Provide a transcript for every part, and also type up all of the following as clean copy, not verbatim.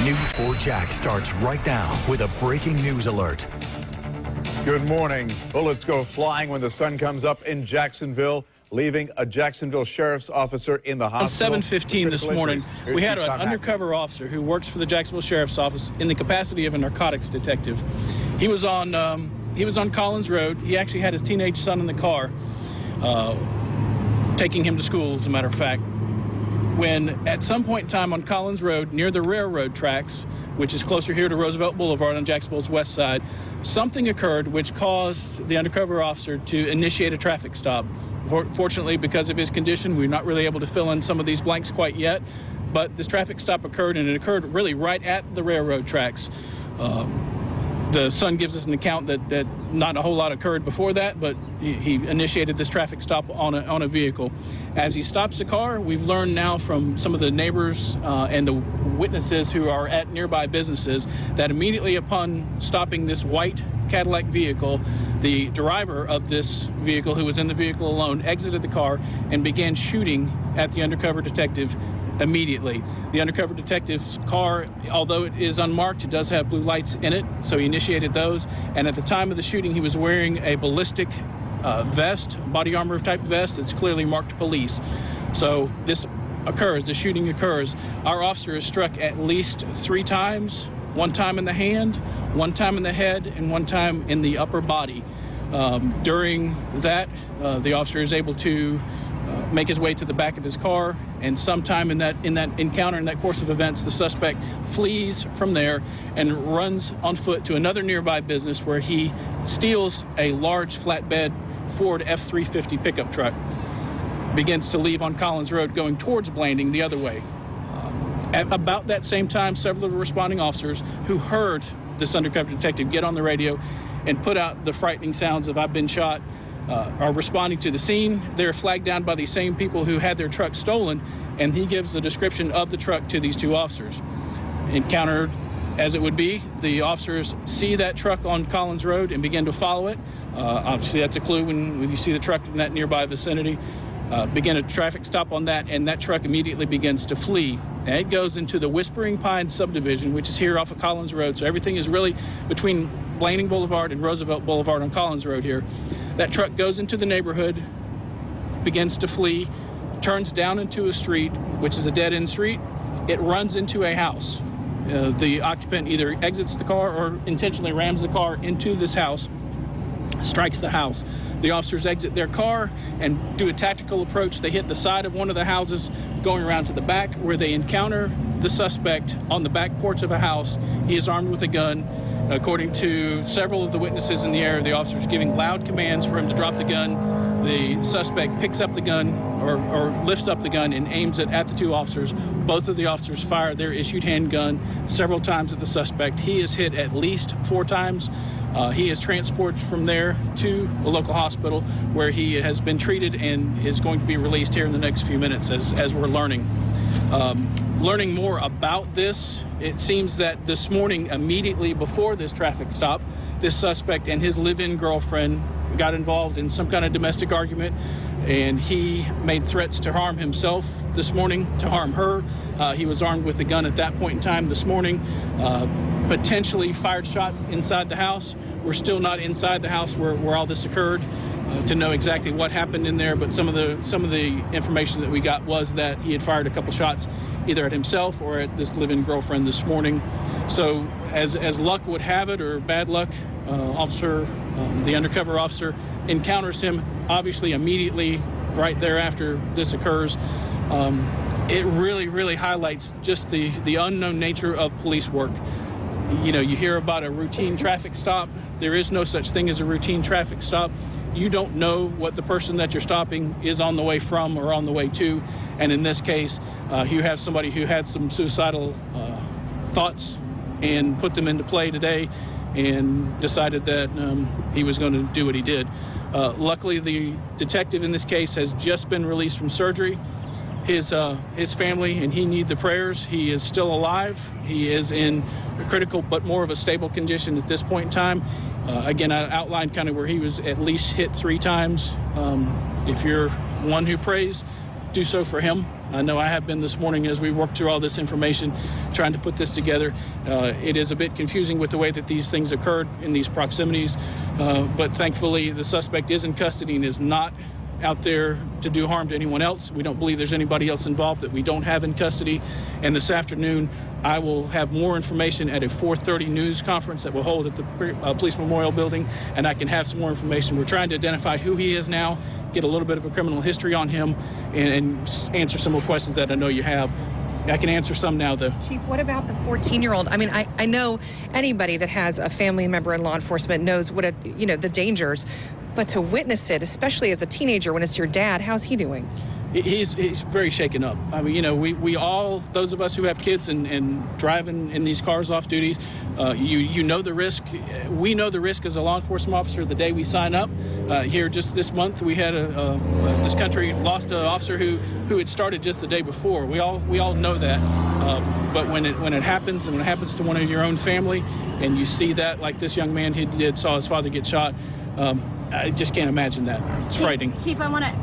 News 4 Jax starts right now with a breaking news alert. Good morning. Bullets go flying when the sun comes up in Jacksonville, leaving a Jacksonville sheriff's officer in the hospital. On 7:15 this morning, we had an undercover officer who works for the Jacksonville Sheriff's Office in the capacity of a narcotics detective. He was on Collins Road. He actually had his teenage son in the car, taking him to school, as a matter of fact, when at some point in time on Collins Road, near the railroad tracks, which is closer here to Roosevelt Boulevard on Jacksonville's west side, something occurred which caused the undercover officer to initiate a traffic stop. Fortunately, because of his condition, we're not really able to fill in some of these blanks quite yet, but this traffic stop occurred, and it occurred really right at the railroad tracks. The son gives us an account that not a whole lot occurred before that, but he initiated this traffic stop on a vehicle. As he stops the car, we've learned now from some of the neighbors and the witnesses who are at nearby businesses that immediately upon stopping this white Cadillac vehicle, the driver of this vehicle, who was in the vehicle alone, exited the car and began shooting at the undercover detective immediately. The undercover detective's car, although it is unmarked, it does have blue lights in it, so he initiated those. And at the time of the shooting, he was wearing a ballistic vest, body armor type vest that's clearly marked police. So this occurs, the shooting occurs. Our officer is struck at least 3 times, 1 time in the hand, 1 time in the head, and 1 time in the upper body. During that, the officer is able to make his way to the back of his car, and sometime in that encounter, in that course of events, the suspect flees from there and runs on foot to another nearby business where he steals a large flatbed Ford F-350 pickup truck, begins to leave on Collins Road going towards Blanding the other way. At about that same time, several of the responding officers who heard this undercover detective get on the radio and put out the frightening sounds of "I've been shot," are responding to the scene. They're flagged down by these same people who had their truck stolen, and he gives the description of the truck to these 2 officers. Encountered as it would be, the officers see that truck on Collins Road and begin to follow it. Obviously, that's a clue when you see the truck in that nearby vicinity. Begin a traffic stop on that, and that truck immediately begins to flee. And it goes into the Whispering Pines subdivision, which is here off of Collins Road. So everything is really between Blanding Boulevard and Roosevelt Boulevard on Collins Road here. That truck goes into the neighborhood, begins to flee, turns down into a street, which is a dead-end street. It runs into a house. The occupant either exits the car or intentionally rams the car into this house, strikes the house. The officers exit their car and do a tactical approach. They hit the side of one of the houses, going around to the back, where they encounter the suspect on the back porch of a house. He is armed with a gun. According to several of the witnesses in the area, the officers giving loud commands for him to drop the gun. The suspect picks up the gun or lifts up the gun and aims it at the 2 officers. Both of the officers fire their issued handgun several times at the suspect. He is hit at least 4 times. He is transported from there to a local hospital where he has been treated and is going to be released here in the next few minutes as we're learning. Learning more about this, it seems that this morning, immediately before this traffic stop, this suspect and his live-in girlfriend got involved in some kind of domestic argument, and he made threats to harm himself this morning, to harm her. He was armed with a gun at that point in time this morning, potentially fired shots inside the house. We're still not inside the house where all this occurred to know exactly what happened in there, but some of the information that we got was that he had fired a couple shots either at himself or at this live-in girlfriend this morning. So as luck would have it, or bad luck, the undercover officer encounters him obviously immediately right thereafter this occurs. It really, really highlights just the unknown nature of police work. You know, you hear about a routine traffic stop. There is no such thing as a routine traffic stop. You don't know what the person that you're stopping is on the way from or on the way to. And in this case, you have somebody who had some suicidal thoughts and put them into play today and decided that he was going to do what he did. Luckily, the detective in this case has just been released from surgery. His family and he need the prayers. He is still alive. He is in a critical but more of a stable condition at this point in time. Again, I outlined kind of where he was at least hit 3 times. If you're one who prays, do so for him. I know I have been this morning as we work through all this information, trying to put this together. It is a bit confusing with the way that these things occurred in these proximities, but thankfully the suspect is in custody and is not out there to do harm to anyone else. We don't believe there's anybody else involved that we don't have in custody. And this afternoon, I will have more information at a 4:30 news conference that we'll hold at the Police Memorial Building, and I can have some more information. We're trying to identify who he is now, get a little bit of a criminal history on him, and answer some more questions that I know you have. I can answer some now, though. Chief, what about the 14-year-old? I mean, I know anybody that has a family member in law enforcement knows what the dangers, but to witness it, especially as a teenager when it's your dad, how's he doing? He's very shaken up. I mean, we all, those of us who have kids and driving in these cars off duties, you know the risk. We know the risk as a law enforcement officer the day we sign up. Here just this month, we had this country lost an officer who had started just the day before. We all know that. But when it happens, and when it happens to one of your own family, and you see that, like this young man saw his father get shot, I just can't imagine that. It's frightening. Chief, I want to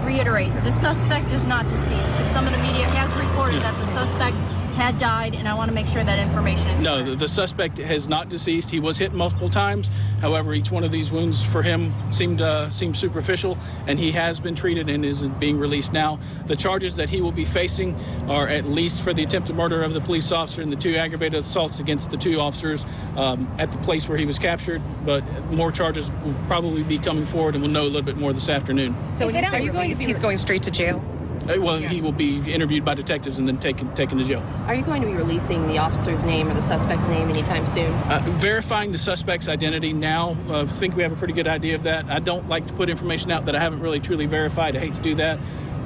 reiterate, the suspect is not deceased, but some of the media has reported that the suspect had died, and I want to make sure that information is correct. No, the suspect has not deceased. He was hit multiple times. However, each one of these wounds for him seemed superficial, and he has been treated and is being released now. The charges that he will be facing are at least for the attempted murder of the police officer and the 2 aggravated assaults against the 2 officers at the place where he was captured, but more charges will probably be coming forward, and we'll know a little bit more this afternoon. So when you say released, he's going straight to jail? Well, he will be interviewed by detectives and then taken to jail. Are you going to be releasing the officer's name or the suspect's name anytime soon? Verifying the suspect's identity now. I think we have a pretty good idea of that. I don't like to put information out that I haven't really truly verified. I hate to do that.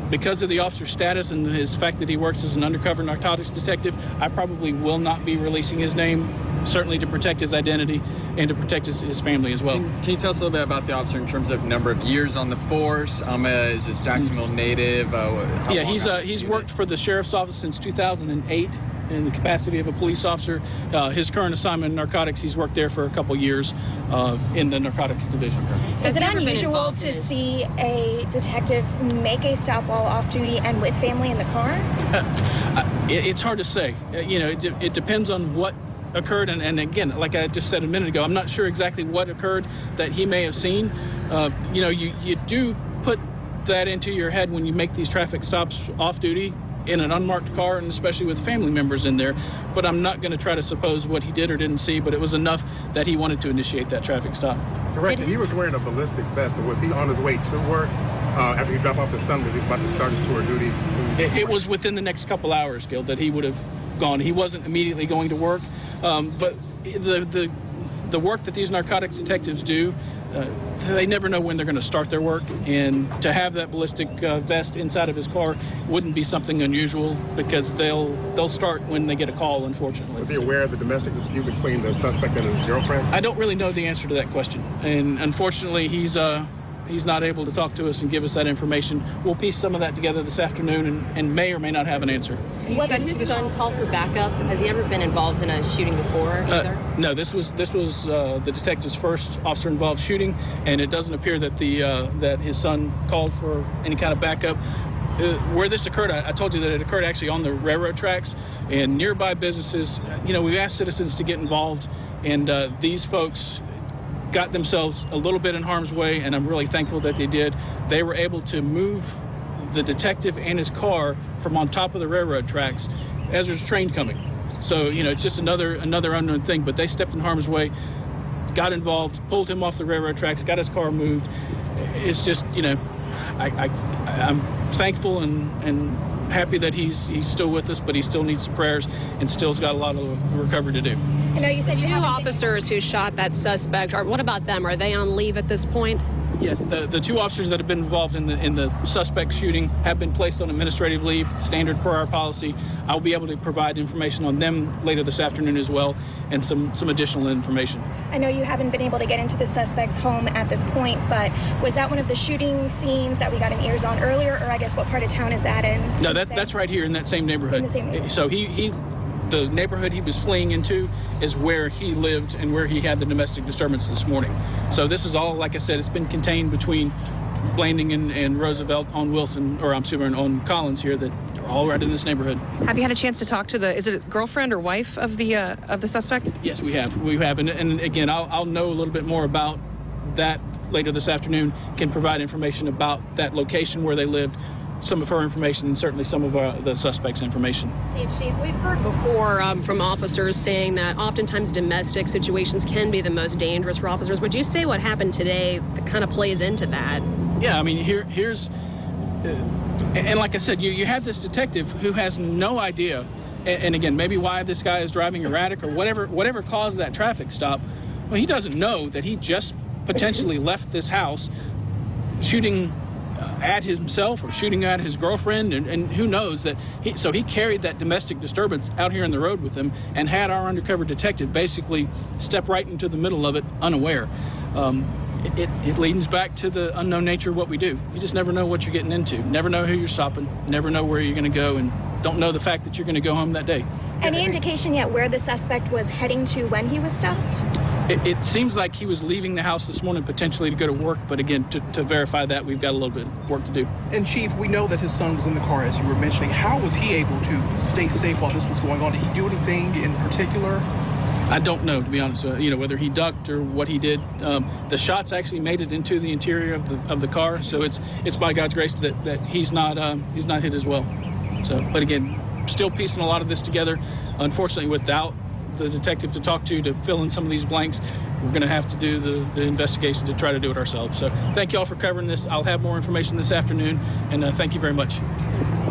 Because of the officer's status and his fact that he works as an undercover narcotics detective, I probably will not be releasing his name, certainly to protect his identity and to protect his family as well. Can you tell us a little bit about the officer in terms of number of years on the force? Is this Jacksonville native? Yeah, he's worked for the sheriff's office since 2008 in the capacity of a police officer. His current assignment in narcotics, he's worked there for a couple years in the narcotics division. Is it unusual to see a detective make a stop while off duty and with family in the car? It's hard to say. It depends on what occurred, and again, like I just said a minute ago, I'm not sure exactly what occurred that he may have seen. You do put that into your head when you make these traffic stops off duty in an unmarked car, and especially with family members in there. But I'm not going to try to suppose what he did or didn't see, but it was enough that he wanted to initiate that traffic stop. Correct. He was wearing a ballistic vest. So was he on his way to work after he dropped off the son? Was he about to start his tour of duty? It was within the next couple hours, Gil, that he would have gone. He wasn't immediately going to work, but the work that these narcotics detectives do, they never know when they're going to start their work, and to have that ballistic vest inside of his car wouldn't be something unusual, because they'll start when they get a call, unfortunately. Was he aware of the domestic dispute between the suspect and his girlfriend? I don't really know the answer to that question, and unfortunately he's not able to talk to us and give us that information. We'll piece some of that together this afternoon and may or may not have an answer. You said his son called for backup. Has he ever been involved in a shooting before either? No, this was the detective's first officer-involved shooting, and it doesn't appear that that his son called for any kind of backup. Where this occurred, I told you that it occurred actually on the railroad tracks and nearby businesses. We've asked citizens to get involved, and these folks got themselves a little bit in harm's way, and I'm really thankful that they did. They were able to move the detective and his car from on top of the railroad tracks as there's a train coming. So, it's just another unknown thing, but they stepped in harm's way, got involved, pulled him off the railroad tracks, got his car moved. It's just, I'm thankful and happy that he's still with us, but he still needs some prayers and still's got a lot of recovery to do. I know you said the 2 officers who shot that suspect, what about them? Are they on leave at this point? Yes, the 2 officers that have been involved in the suspect shooting have been placed on administrative leave, standard per our policy. I'll be able to provide information on them later this afternoon as well, and some additional information. I know you haven't been able to get into the suspect's home at this point, but was that one of the shooting scenes that we got an ears on earlier, or I guess what part of town is that in? No, that's right here in that same neighborhood. In the same neighborhood. So the neighborhood he was fleeing into is where he lived and where he had the domestic disturbance this morning. So this is all, like I said, it's been contained between Blanding and Roosevelt on Wilson, or on Collins here, that all right in this neighborhood. Have you had a chance to talk to is it a girlfriend or wife of the suspect? Yes, we have. And again, I'll know a little bit more about that later this afternoon. Can provide information about that location where they lived, some of her information, and certainly some of the suspect's information. Hey, Chief, we've heard before from officers saying that oftentimes domestic situations can be the most dangerous for officers. Would you say what happened today kind of plays into that? Yeah, I mean, here's, and like I said, you had this detective who has no idea, and again, maybe why this guy is driving erratic or whatever caused that traffic stop. Well, he doesn't know that he just potentially left this house shooting at himself or shooting at his girlfriend, and who knows that he carried that domestic disturbance out here in the road with him and had our undercover detective basically step right into the middle of it unaware. It leads back to the unknown nature of what we do. You just never know what you're getting into, never know who you're stopping, never know where you're going to go, and don't know the fact that you're going to go home that day. Any indication yet where the suspect was heading to when he was stopped? It seems like he was leaving the house this morning potentially to go to work, but again, to verify that, we've got a little bit of work to do. And Chief, we know that his son was in the car, as you were mentioning. How was he able to stay safe while this was going on? Did he do anything in particular? I don't know, to be honest. Whether he ducked or what he did. The shots actually made it into the interior of the car, so it's by God's grace that he's not hit as well. So, but again, still piecing a lot of this together. Unfortunately, without the detective to talk to fill in some of these blanks, we're going to have to do the investigation to try to do it ourselves. So thank you all for covering this. I'll have more information this afternoon, and thank you very much.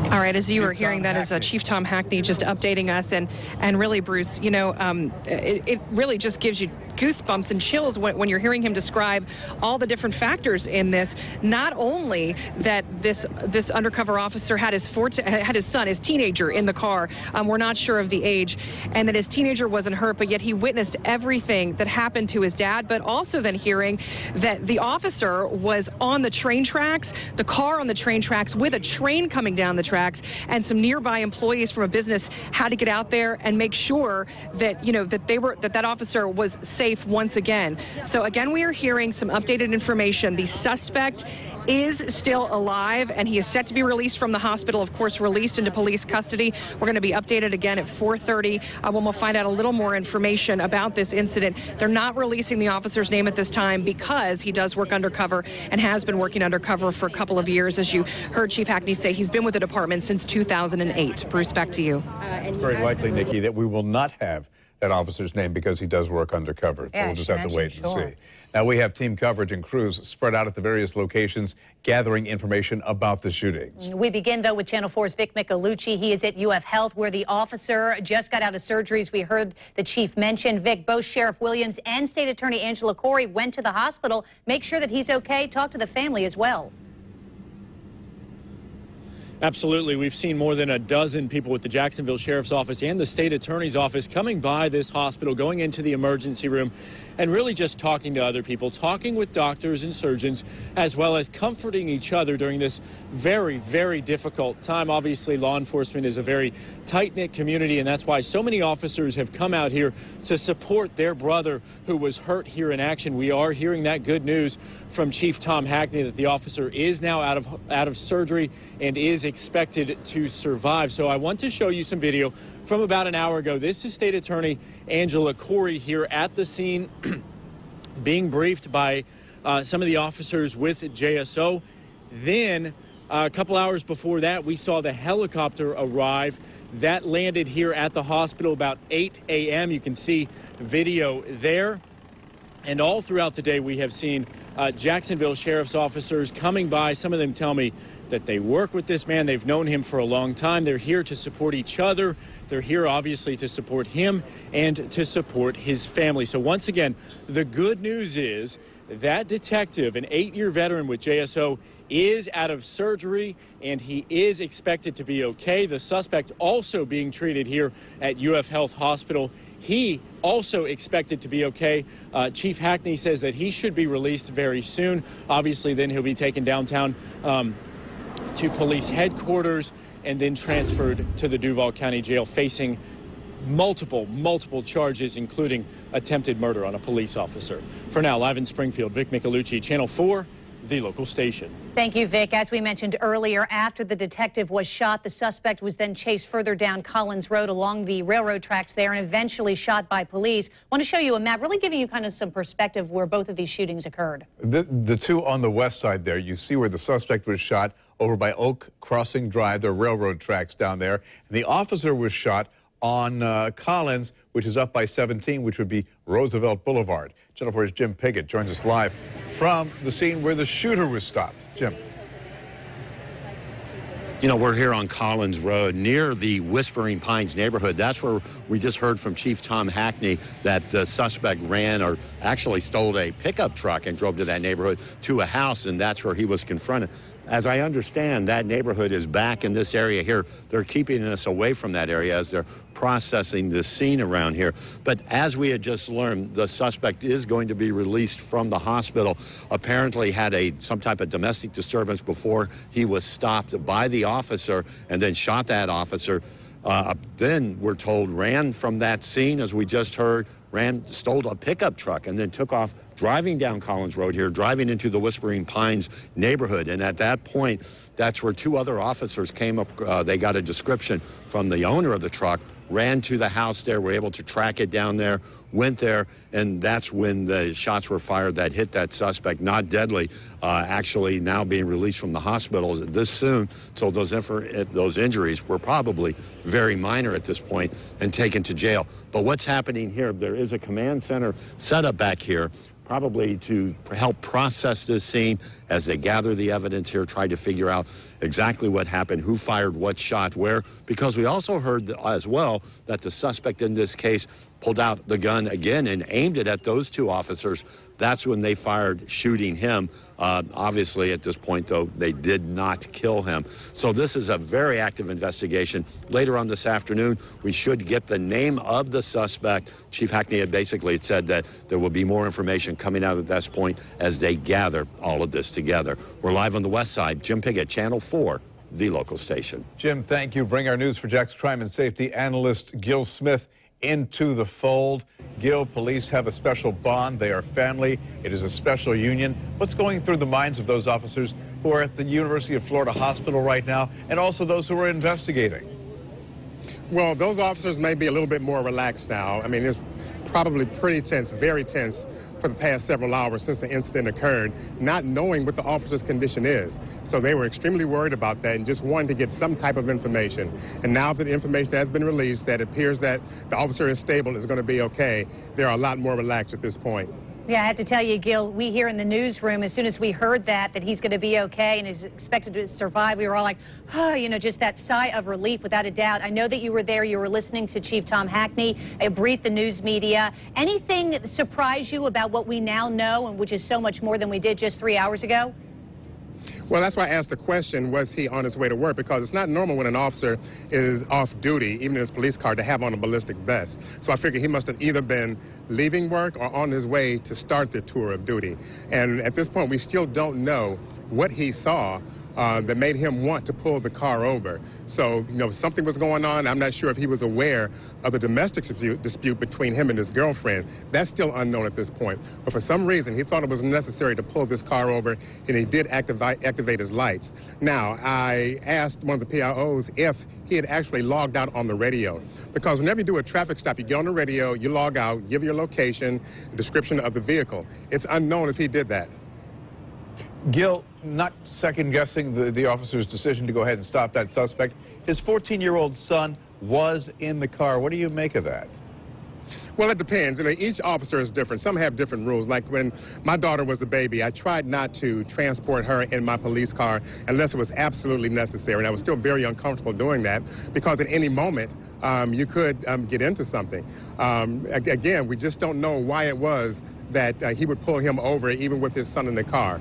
All right, as you were hearing, that is Chief Tom Hackney just updating us, and really, Bruce, it really just gives you goosebumps and chills when you're hearing him describe all the different factors in this. Not only that this undercover officer had his son, his teenager, in the car. We're not sure of the age, and that his teenager wasn't hurt, but yet he witnessed everything that happened to his dad. But also then hearing that the officer was on the train tracks, the car on the train tracks with a train coming down the tracks, and some nearby employees from a business had to get out there and make sure that that officer was safe once again. So again, we are hearing some updated information. The suspect is still alive, and he is set to be released from the hospital, of course, released into police custody. We're going to be updated again at 4:30 when we'll find out a little more information about this incident. They're not releasing the officer's name at this time because he does work undercover and has been working undercover for a couple of years. As you heard Chief Hackney say, he's been with the department since 2008. Bruce, back to you. It's very likely, Nikki, that we will not have that officer's name because he does work undercover. Yeah, we'll just have to wait and see. Now, we have team coverage and crews spread out at the various locations gathering information about the shootings. We begin, though, with Channel 4's Vic Micolucci. He is at UF Health, where the officer just got out of surgery, as we heard the chief mention. Vic, both Sheriff Williams and State Attorney Angela Corey went to the hospital. Make sure that he's okay. Talk to the family as well. Absolutely. We've seen more than a dozen people with the Jacksonville Sheriff's Office and the State Attorney's Office coming by this hospital, going into the emergency room, and really just talking to other people, talking with doctors and surgeons, as well as comforting each other during this very, very difficult time. Obviously, law enforcement is a very tight-knit community, and that's why so many officers have come out here to support their brother who was hurt here in action. We are hearing that good news from Chief Tom Hackney that the officer is now out of surgery and is expected to survive. So I want to show you some video from about an hour ago. This is State Attorney Angela Corey here at the scene being briefed by some of the officers with JSO. Then a couple hours before that, we saw the helicopter arrive. That landed here at the hospital about 8 a.m. You can see video there. And all throughout the day, we have seen Jacksonville Sheriff's officers coming by. Some of them tell me that they work with this man. They've known him for a long time. They're here to support each other. They're here, obviously, to support him and to support his family. So once again, the good news is that detective, an 8-year veteran with JSO, is out of surgery, and he is expected to be okay. The suspect also being treated here at UF Health Hospital. He also expected to be okay. Chief Hackney says that he should be released very soon. Obviously, then he'll be taken downtown to police headquarters and then transferred to the Duval County Jail, facing multiple charges, including attempted murder on a police officer. For now, live in Springfield, Vic Micolucci, Channel 4 the local station. Thank you, Vic. As we mentioned earlier, after the detective was shot, the suspect was then chased further down Collins Road along the railroad tracks there and eventually shot by police. I want to show you a map, really giving you kind of some perspective where both of these shootings occurred. The two on the west side there, you see where the suspect was shot over by Oak Crossing Drive, the railroad tracks down there. And the officer was shot on Collins, which is up by 17, which would be Roosevelt Boulevard. Channel 4's Jim Piggott joins us live from the scene where the shooter was stopped. Jim. You know, we're here on Collins Road near the Whispering Pines neighborhood. That's where we just heard from Chief Tom Hackney that the suspect ran or actually stole a pickup truck and drove to that neighborhood to a house, and that's where he was confronted. As I understand, that neighborhood is back in this area here. They're keeping us away from that area as they're processing the scene around here. But as we had just learned, the suspect is going to be released from the hospital. Apparently had some type of domestic disturbance before he was stopped by the officer and then shot that officer. Then we're told ran from that scene, as we just heard, stole a pickup truck and then took off driving down Collins Road here, driving into the Whispering Pines neighborhood. And at that point, that's where two other officers came up. They got a description from the owner of the truck, ran to the house there, were able to track it down there, went there, and that's when the shots were fired that hit that suspect. Not deadly, actually now being released from the hospital this soon. So those injuries were probably very minor at this point and taken to jail. But what's happening here, there is a command center set up back here, probably to help process this scene as they gather the evidence here, try to figure out exactly what happened, who fired what shot where, because we also heard as well that the suspect in this case pulled out the gun again and aimed it at those two officers. That's when they fired, shooting him. Obviously, at this point, though, they did not kill him. So this is a very active investigation. Later on this afternoon, we should get the name of the suspect. Chief Hackney had basically said that there will be more information coming out at this point as they gather all of this together. We're live on the west side. Jim Piggott, Channel 4, the local station. Jim, thank you. Bring our news for Jack's crime and safety analyst Gil Smith into the fold. Gil, police have a special bond. They are family. It is a special union. What's going through the minds of those officers who are at the University of Florida Hospital right now, and also those who are investigating? Well, those officers may be a little bit more relaxed now. I mean, it's probably pretty tense, very tense, for the past several hours since the incident occurred, not knowing what the officer's condition is. So they were extremely worried about that and just wanted to get some type of information. And now that the information has been released, that it appears that the officer is stable and is going to be okay, they're a lot more relaxed at this point. Yeah, I have to tell you, Gil, we here in the newsroom, as soon as we heard that he's going to be okay and is expected to survive, we were all like, oh, you know, just that sigh of relief without a doubt. I know that you were there. You were listening to Chief Tom Hackney brief the news media. Anything surprise you about what we now know, and which is so much more than we did just 3 hours ago? Well, that's why I asked the question, was he on his way to work? Because it's not normal when an officer is off duty, even in his police car, to have on a ballistic vest. So I figure he must have either been leaving work or on his way to start the tour of duty. And at this point, we still don't know what he saw that made him want to pull the car over. So, you know, something was going on. I'm not sure if he was aware of the domestic dispute between him and his girlfriend. That's still unknown at this point. But for some reason, he thought it was necessary to pull this car over, and he did activate his lights. Now, I asked one of the PIOs if he had actually logged out on the radio. Because whenever you do a traffic stop, you get on the radio, you log out, give your location, a description of the vehicle. It's unknown if he did that. Gil, not second-guessing the officer's decision to go ahead and stop that suspect. His 14-year-old son was in the car. What do you make of that? Well, it depends. You know, each officer is different. Some have different rules. Like when my daughter was a baby, I tried not to transport her in my police car unless it was absolutely necessary. And I was still very uncomfortable doing that because at any moment you could get into something. Again, we just don't know why it was that he would pull him over even with his son in the car.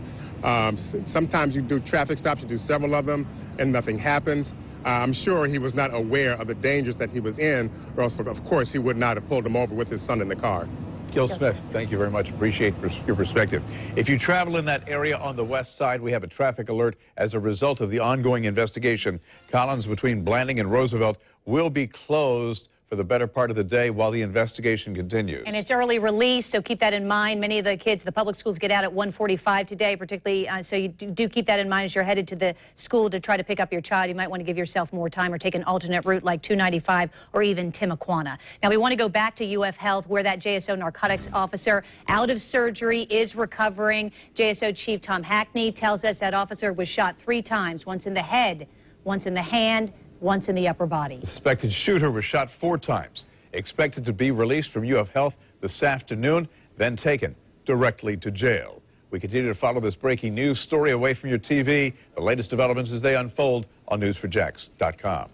Sometimes you do traffic stops, you do several of them, and nothing happens. I'm sure he was not aware of the dangers that he was in, or else, of course, he would not have pulled him over with his son in the car. Gil Smith, thank you very much. Appreciate your perspective. If you travel in that area on the west side, we have a traffic alert as a result of the ongoing investigation. Collins between Blanding and Roosevelt will be closed for the better part of the day while the investigation continues. And it's early release, so keep that in mind. Many of the kids, the public schools get out at 1:45 today, particularly, so you do keep that in mind as you're headed to the school to try to pick up your child. You might want to give yourself more time or take an alternate route like 295 or even Timuquana. Now, we want to go back to UF Health, where that JSO narcotics officer out of surgery is recovering. JSO Chief Tom Hackney tells us that officer was shot 3 times, once in the head, once in the hand, once in the upper body. The suspected shooter was shot 4 times. Expected to be released from UF Health this afternoon, then taken directly to jail. We continue to follow this breaking news story away from your TV. The latest developments as they unfold on news4jax.com.